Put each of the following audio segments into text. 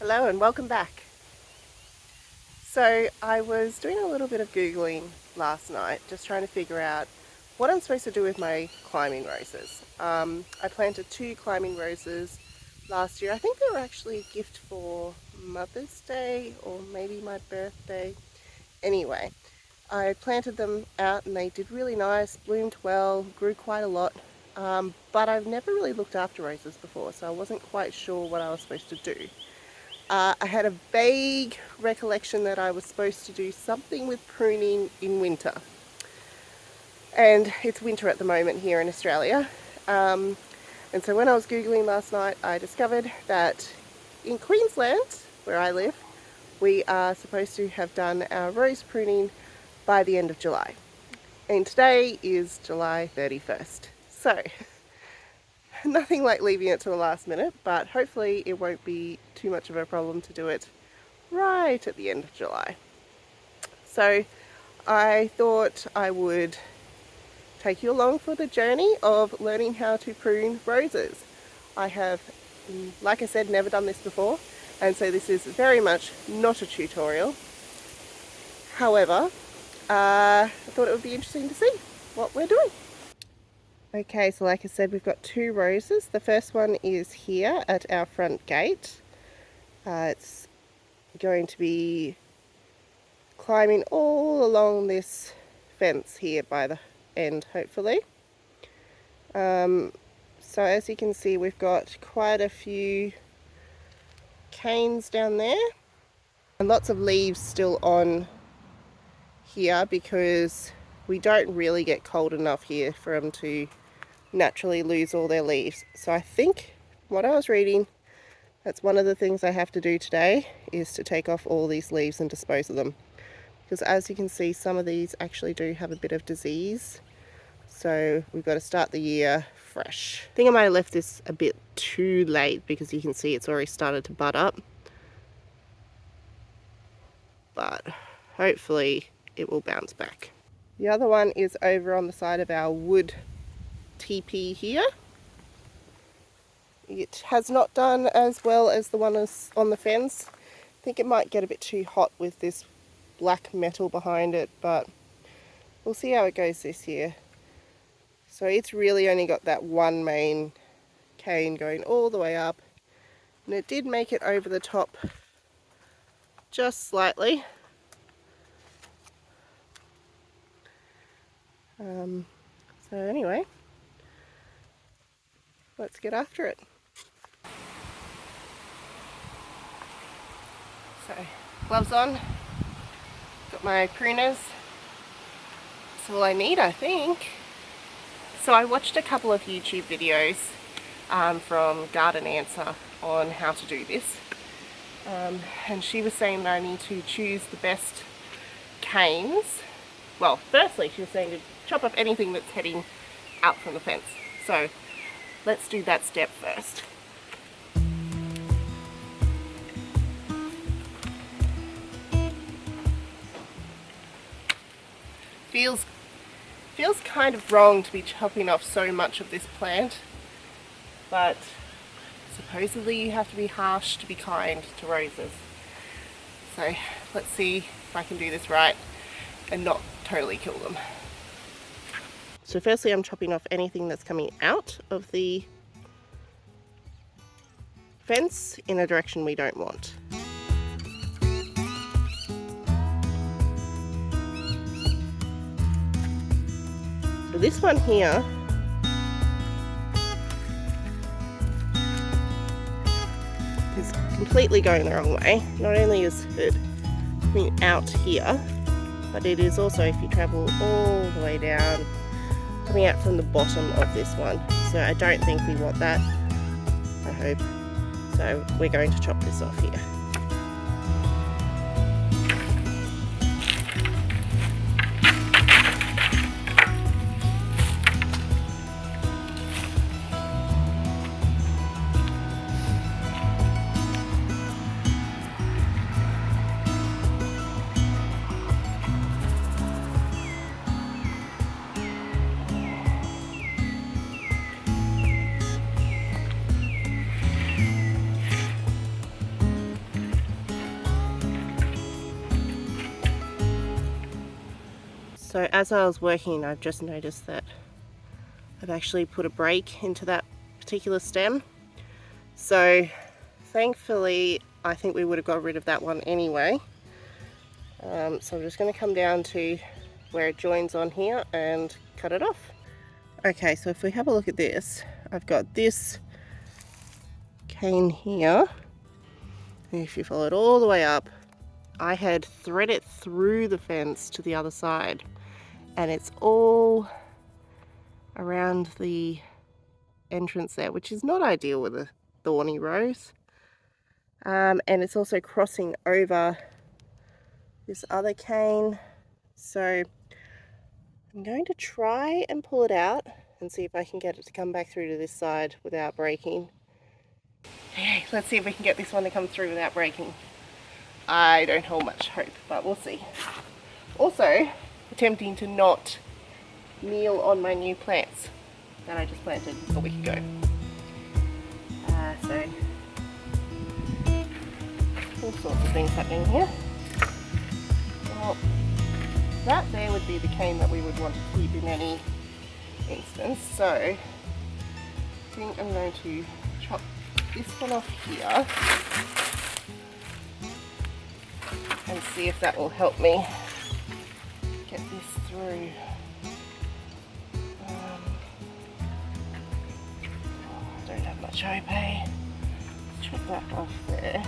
Hello and welcome back. So I was doing a little bit of Googling last night, just trying to figure out what I'm supposed to do with my climbing roses. I planted 2 climbing roses last year. I think they were actually a gift for Mother's Day or maybe my birthday. Anyway, I planted them out and they did really nice, bloomed well, grew quite a lot. But I've never really looked after roses before, so I wasn't quite sure what I was supposed to do. I had a vague recollection that I was supposed to do something with pruning in winter. And it's winter at the moment here in Australia. And so when I was Googling last night, I discovered that in Queensland, where I live, we are supposed to have done our rose pruning by the end of July. And today is July 31st. So nothing like leaving it to the last minute, but hopefully it won't be too much of a problem to do it right at the end of July. So I thought I would take you along for the journey of learning how to prune roses. I have, like I said, never done this before, and so this is very much not a tutorial. However, I thought it would be interesting to see what we're doing. Okay, so like I said, we've got 2 roses. The first one is here at our front gate. It's going to be climbing all along this fence here by the end, hopefully. So as you can see, we've got quite a few canes down there and lots of leaves still on here because we don't really get cold enough here for them to naturally lose all their leaves. So I think what I was reading, that's one of the things I have to do today, is to take off all these leaves and dispose of them, because as you can see, some of these actually do have a bit of disease, so we've got to start the year fresh. I think I might have left this a bit too late because you can see it's already started to bud up, but hopefully it will bounce back. The other one is over on the side of our wood teepee here. It has not done as well as the one on the fence. I think it might get a bit too hot with this black metal behind it, but we'll see how it goes this year. So it's really only got that one main cane going all the way up, and it did make it over the top just slightly. So anyway, let's get after it. So, gloves on, got my pruners, that's all I need, I think. So I watched a couple of YouTube videos from Garden Answer on how to do this, and she was saying that I need to choose the best canes. Well, firstly she was saying to chop off anything that's heading out from the fence, so let's do that step first. Feels kind of wrong to be chopping off so much of this plant, but supposedly you have to be harsh to be kind to roses. So let's see if I can do this right and not totally kill them. So firstly I'm chopping off anything that's coming out of the fence in a direction we don't want. So this one here is completely going the wrong way. Not only is it coming out here, but it is also, if you travel all the way down, coming out from the bottom of this one. So I don't think we want that, I hope. So we're going to chop this off here. So as I was working, I've just noticed that I've actually put a break into that particular stem. So thankfully, I think we would have got rid of that one anyway. So I'm just going to come down to where it joins on here and cut it off. Okay, so if we have a look at this, I've got this cane here, and if you follow it all the way up, I had threaded it through the fence to the other side, and it's all around the entrance there, which is not ideal with a thorny rose. And it's also crossing over this other cane, so I'm going to try and pull it out and see if I can get it to come back through to this side without breaking. Okay, let's see if we can get this one to come through without breaking. I don't hold much hope, but we'll see. Also, attempting to not kneel on my new plants that I just planted a week ago. So, all sorts of things happening here. Well, that there would be the cane that we would want to keep in any instance, so I think I'm going to chop this one off here and see if that will help me get this through. I don't have much hope, eh? Let's chop that off there.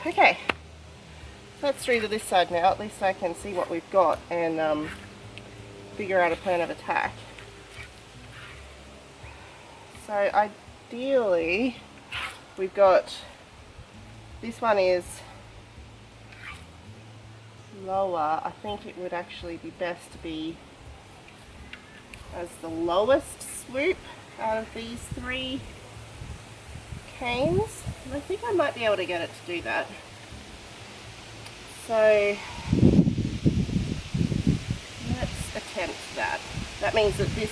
Okay, that's through to this side now. At least I can see what we've got and figure out a plan of attack. So ideally, we've got, this one is lower. I think it would actually be best to be as the lowest swoop out of these three canes, and I think I might be able to get it to do that. So let's attempt that. That means that this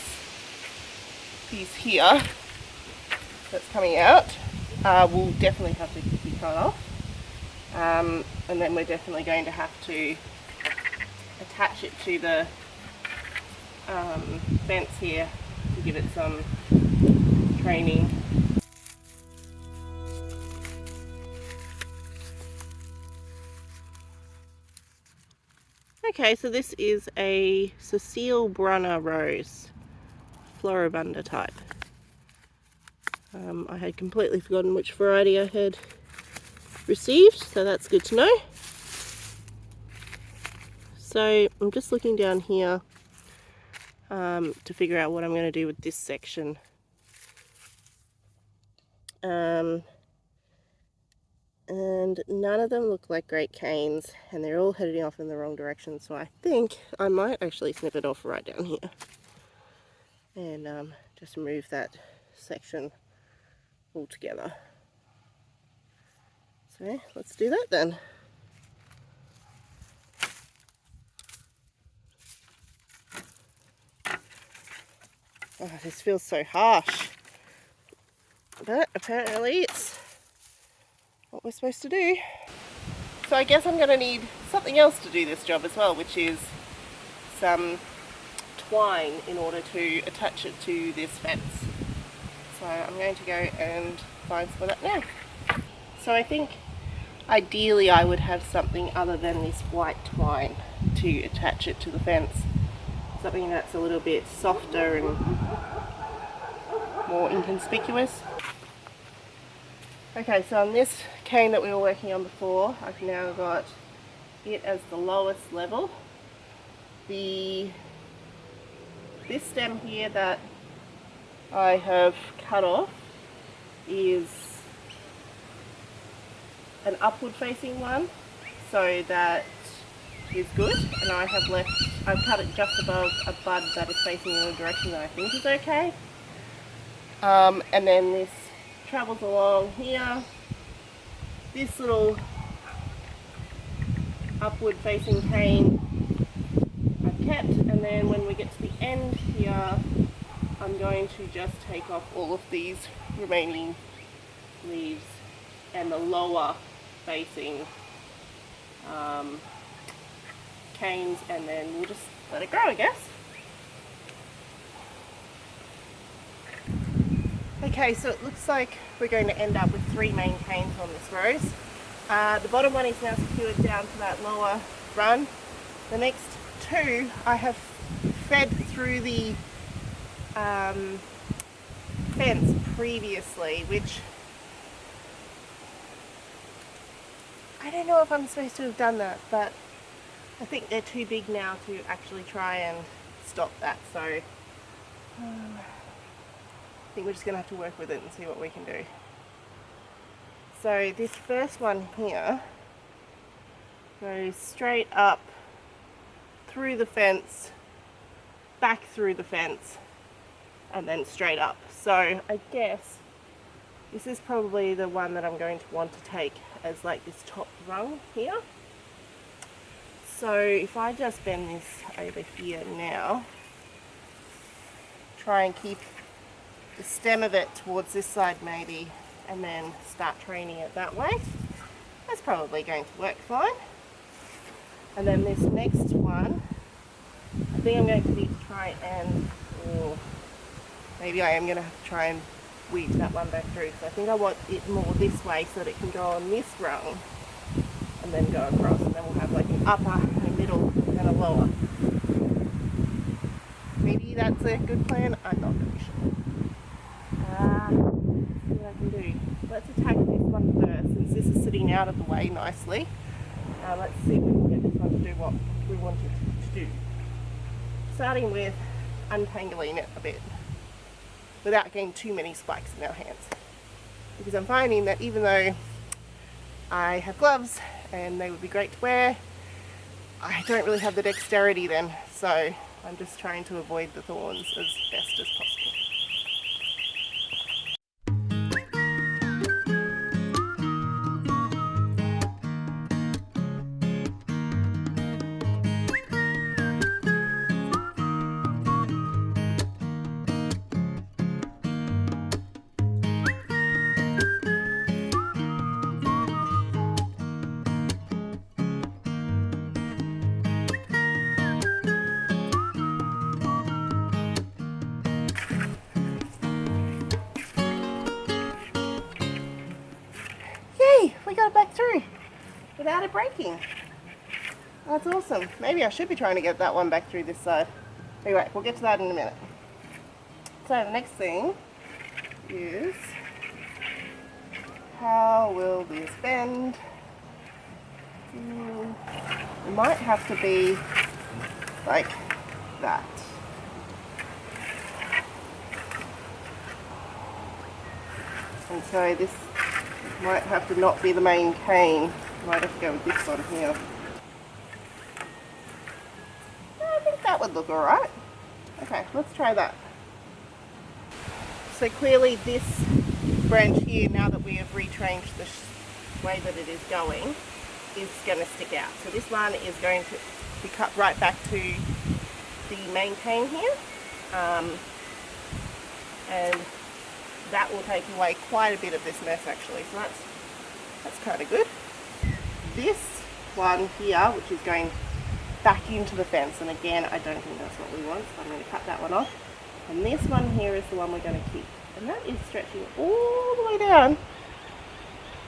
piece here that's coming out will definitely have to be cut off, and then we're definitely going to have to attach it to the fence here to give it some training. Okay, so this is a Cecile Brunner rose, Floribunda type. I had completely forgotten which variety I had received, so that's good to know. So I'm just looking down here to figure out what I'm going to do with this section. And none of them look like great canes, and they're all heading off in the wrong direction, so I think I might actually snip it off right down here and just remove that section altogether. So let's do that then. Oh, this feels so harsh, but apparently it's what we're supposed to do. So I guess I'm going to need something else to do this job as well, which is some twine in order to attach it to this fence. So I'm going to go and find some of that now. So I think ideally I would have something other than this white twine to attach it to the fence. Something that's a little bit softer and more inconspicuous. Okay, so on this cane that we were working on before, I've now got it as the lowest level. This stem here that I have cut off is an upward facing one, so that is good, and I've cut it just above a bud that is facing in a direction that I think is okay. And then this travels along here. This little upward facing cane I've kept, and then when we get to the end here, I'm going to just take off all of these remaining leaves and the lower facing canes, and then we'll just let it grow, I guess. Okay, so it looks like we're going to end up with 3 main canes on this rose. The bottom one is now secured down to that lower run. The next 2 I have fed through the fence previously, which I don't know if I'm supposed to have done that, but I think they're too big now to actually try and stop that, so I think we're just going to have to work with it and see what we can do. So this first one here goes straight up through the fence, back through the fence, and then straight up. So I guess this is probably the one that I'm going to want to take as like this top rung here. So if I just bend this over here now, try and keep the stem of it towards this side maybe, and then start training it that way, that's probably going to work fine. And then this next one, I think I'm going to need to try and, maybe I am going to have to try and weave that one back through, because I think I want it more this way so that it can go on this rung and then go across, and then we'll have like an upper, a middle and a lower. Maybe that's a good plan, I'm not really sure. Let's see what I can do. Let's attack this one first, since this is sitting out of the way nicely. Let's see if we can get this one to do what we want it to do. Starting with untangling it a bit without getting too many spikes in our hands, because I'm finding that even though I have gloves and they would be great to wear, I don't really have the dexterity then, so I'm just trying to avoid the thorns as best as possible. We got it back through without it breaking. That's awesome. Maybe I should be trying to get that one back through this side. Anyway, we'll get to that in a minute. So the next thing is, how will this bend? It might have to be like that. And so this might have to not be the main cane. Might have to go with this one here. I think that would look alright. Okay, let's try that. So clearly this branch here, now that we have retrained the way that it is going, is going to stick out. So this one is going to be cut right back to the main cane here. And that will take away quite a bit of this mess actually, so that's kind of good. This one here, which is going back into the fence, and again I don't think that's what we want, so I'm going to cut that one off. And this one here is the one we're going to keep, and that is stretching all the way down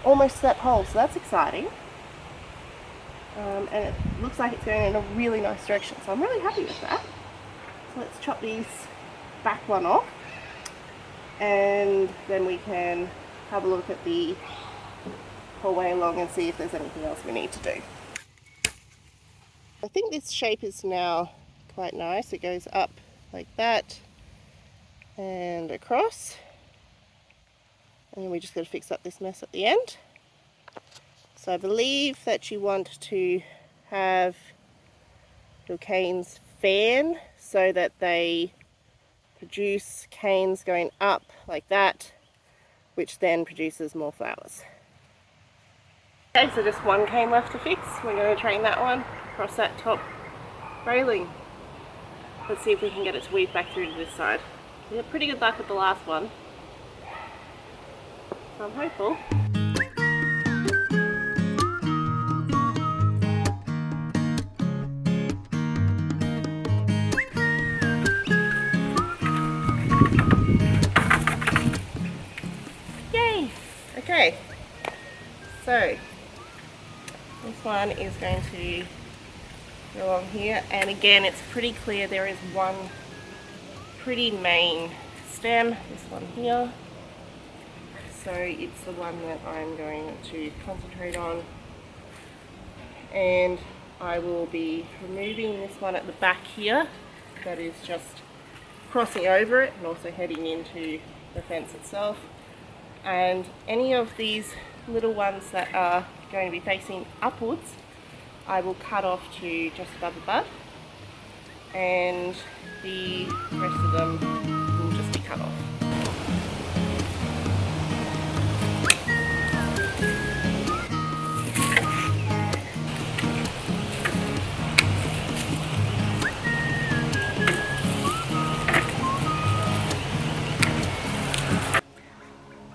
almost to that pole, so that's exciting. And it looks like it's going in a really nice direction, so I'm really happy with that. So let's chop these back one off, and then we can have a look at the whole way along and see if there's anything else we need to do. I think this shape is now quite nice. It goes up like that and across, and then we just got to fix up this mess at the end. So I believe that you want to have little canes fan so that they produce canes going up like that, which then produces more flowers. Okay, so just one cane left to fix. We're going to train that one across that top railing. Let's see if we can get it to weave back through to this side. We had pretty good luck with the last one, so I'm hopeful. Yay! Okay, so this one is going to go along here, and again it's pretty clear there is one pretty main stem, this one here, so it's the one that I'm going to concentrate on, and I will be removing this one at the back here that is just crossing over it and also heading into the fence itself, and any of these little ones that are going to be facing upwards I will cut off to just above the bud, and the rest of them will just be cut off.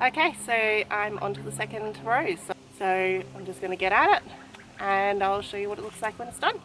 Okay, so I'm on to the second rose. So I'm just going to get at it and I'll show you what it looks like when it's done.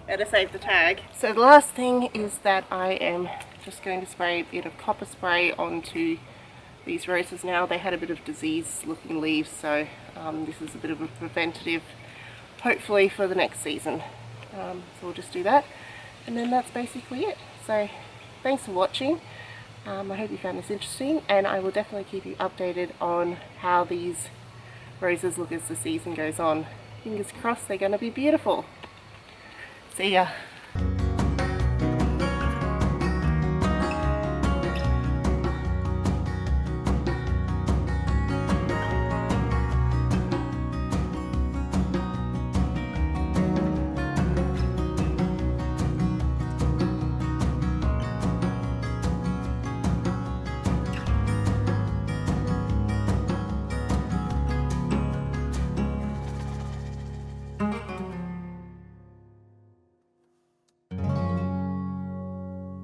Better save the tag. So the last thing is that I am just going to spray a bit of copper spray onto these roses now. They had a bit of disease looking leaves, so this is a bit of a preventative, hopefully for the next season. So we'll just do that, and then that's basically it. So thanks for watching. I hope you found this interesting, and I will definitely keep you updated on how these roses look as the season goes on. Fingers crossed they're going to be beautiful. See ya.